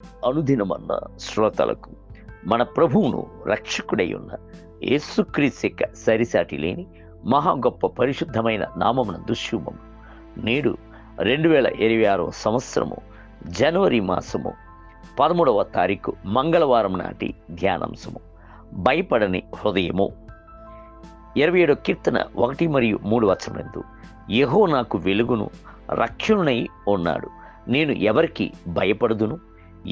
అనుదినమన్న శ్రోతలకు మన ప్రభువును రక్షకుడై ఉన్న యేసుక్రీస్తు యొక్క సరిసాటి లేని మహా గొప్ప పరిశుద్ధమైన నామమునందు శుభము. నేడు 2026 సంవత్సరము జనవరి మాసము 13వ తారీఖు మంగళవారం నాటి ధ్యానాంశము భయపడని హృదయము. 27 కీర్తన 1 మరియు 3 వచనములందు యెహోవా నాకు వెలుగును రక్షణునై ఉన్నాడు, నేను ఎవరికి భయపడుదును?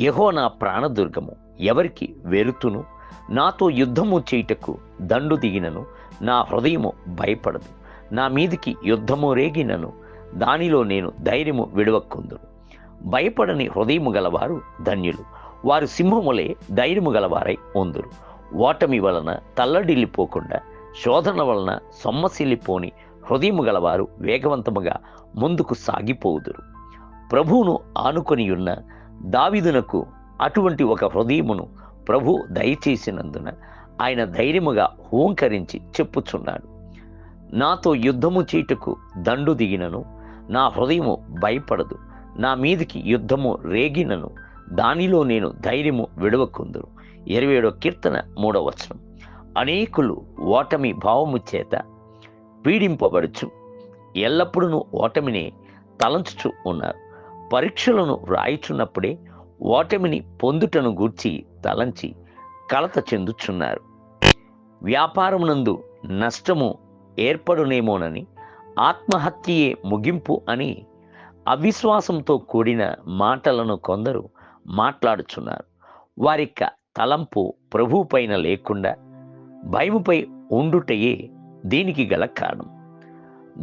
యెహోవా నా ప్రాణదుర్గము, ఎవరికి వెరుతును? నాతో యుద్ధము చేయుటకు దండు దిగినను నా హృదయము భయపడదు. నా మీదికి యుద్ధము రేగినను దానిలో నేను ధైర్యము విడవకుందును. భయపడని హృదయము గలవారు ధన్యులు, వారు సింహములే ధైర్యము గలవారై ఉందురు. ఓటమి వలన తల్లడిల్లిపోకుండా, శోధన వలన సొమ్మసిల్లిపోని హృదయము గలవారు వేగవంతముగా ముందుకు సాగిపోవుదురు. ప్రభువును ఆనుకొని ఉన్న దావీదునకు అటువంటి ఒక హృదయమును ప్రభు దయచేసినందున ఆయన ధైర్యముగా హూంకరించి చెప్పుచున్నాడు. నాతో యుద్ధము చేయుటకు దండు దిగినను నా హృదయము భయపడదు. నా మీదికి యుద్ధము రేగినను దానిలో నేను ధైర్యము విడవకుందును. 27 కీర్తన 3వ వచనం. అనేకులు ఓటమి భావము చేత పీడింపబడుచు ఎల్లప్పుడూ ఓటమిని తలంచుచు ఉన్నారు. పరీక్షలను వ్రాయిచున్నప్పుడే ఓటమిని పొందుటను గూర్చి తలంచి కలత చెందుచున్నారు. వ్యాపారమునందు నష్టము ఏర్పడునేమోనని, ఆత్మహత్యయే ముగింపు అని అవిశ్వాసంతో కూడిన మాటలను కొందరు మాట్లాడుచున్నారు. వారిక తలంపు ప్రభువు పైన లేకుండా భయముపై ఉండుటయే దీనికి గల కారణం.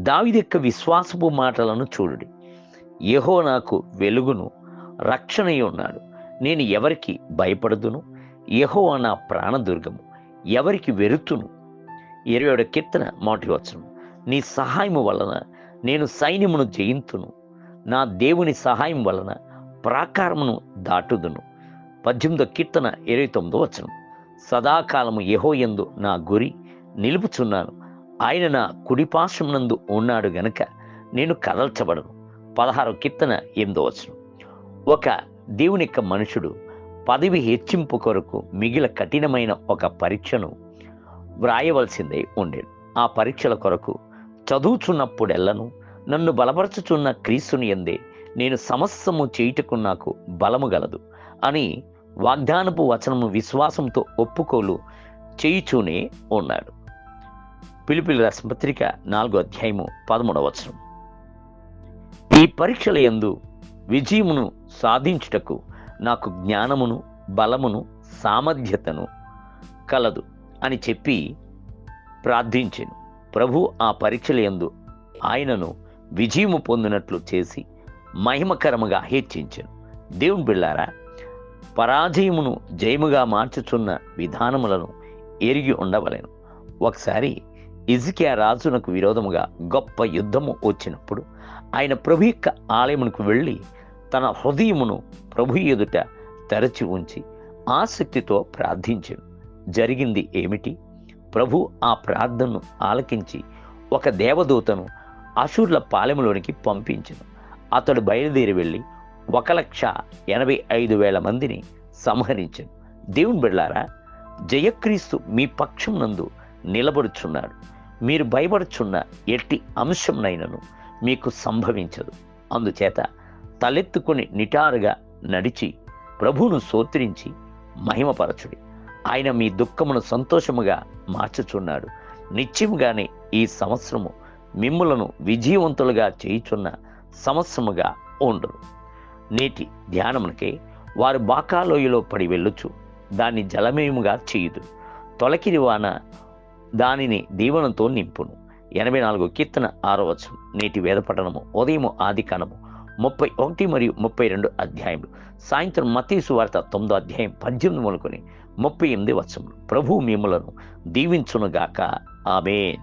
దావీదు యొక్క విశ్వాసపు మాటలను చూడుడి. యెహోవా నాకు వెలుగును రక్షణై ఉన్నాడు, నేను ఎవరికి భయపడుదును? యెహోవా నా ప్రాణదుర్గము, ఎవరికి వెరుతును? 27 కీర్తన 1వ వచనం. నీ సహాయము వలన నేను సైన్యమును జయింతును, నా దేవుని సహాయం వలన ప్రాకారమును దాటుదును. 18వ కీర్తన 29వ వచనం. సదాకాలము యెహోవాయందు నా గురి నిలుపుచున్నాను, ఆయన నా కుడిపార్శ్వమునందు ఉన్నాడు గనుక నేను కదల్చబడను. 16వ కీర్తన 8వ వచనం. ఒక దేవుని యొక్క మనుషుడు పదవి హెచ్చింపు కొరకు మిగిలిన కఠినమైన ఒక పరీక్షను వ్రాయవలసిందే ఉండేది. ఆ పరీక్షల కొరకు చదువుచున్నప్పుడెల్లను నన్ను బలపరచుచున్న క్రీస్తుని యందే నేను సమస్తము చేయుటకు నాకు బలము గలదు అని వాగ్దానపు వచనము విశ్వాసంతో ఒప్పుకోలు చేయుచూనే ఉన్నాడు. ఫిలిప్పీయులకు రాసిన పత్రిక 4వ అధ్యాయము 13వ వచనం. ఈ పరీక్షల యందు విజయమును సాధించుటకు నాకు జ్ఞానమును బలమును సామర్థ్యతను కలదు అని చెప్పి ప్రార్థించెను. ప్రభు ఆ పరీక్షల యందు ఆయనను విజయము పొందినట్లు చేసి మహిమకరముగా హెచ్చించెను. దేవుని బిళ్ళారా, పరాజయమును జయముగా మార్చుచున్న విధానములను ఎరిగి ఉండవలెను. ఒకసారి హిజ్కియా రాజునకు విరోధముగా గొప్ప యుద్ధము వచ్చినప్పుడు ఆయన ప్రభు యొక్క ఆలయమునకు వెళ్ళి తన హృదయమును ప్రభు ఎదుట తెరచి ఉంచి ఆసక్తితో ప్రార్థించెను. జరిగింది ఏమిటి? ప్రభు ఆ ప్రార్థనను ఆలకించి ఒక దేవదూతను అశూర్ల పాలెములోనికి పంపించెను. అతడు బయలుదేరి వెళ్ళి 1,85,000 మందిని సంహరించెను. దేవుని బిడ్డలారా, జయక్రీస్తు మీ పక్షం నందు నిలబడుచున్నాడు. మీరు భయపడుచున్న ఎట్టి అంశంనైనను మీకు సంభవించదు. అందుచేత తలెత్తుకొని నిటారుగా నడిచి ప్రభువును స్తోత్రించి మహిమపరచుడి. ఆయన మీ దుఃఖమును సంతోషముగా మార్చుచున్నాడు. నిశ్చయముగానే ఈ సంవత్సరము మిమ్ములను విజయవంతులుగా చేయుచున్న సంవత్సరముగా ఉండును. నేటి ధ్యానమునకే వారు బాకాలోయలో పడి వెళ్ళుచు దాన్ని జలమయముగా చేయుదు. తొలకిరి వాన దానిని దీవెనతో నింపును. 84వ కీర్తన 6వ వచనం. నేటి వేద పఠనము ఉదయము ఆదికాండము 31 మరియు 32 అధ్యాయములు, సాయంత్రం మత్తయి సువార్త 9వ అధ్యాయం 18 మొదలుకొని 38 వచనములు. ప్రభువు మిమ్ములను దీవించునుగాక. ఆమేన్.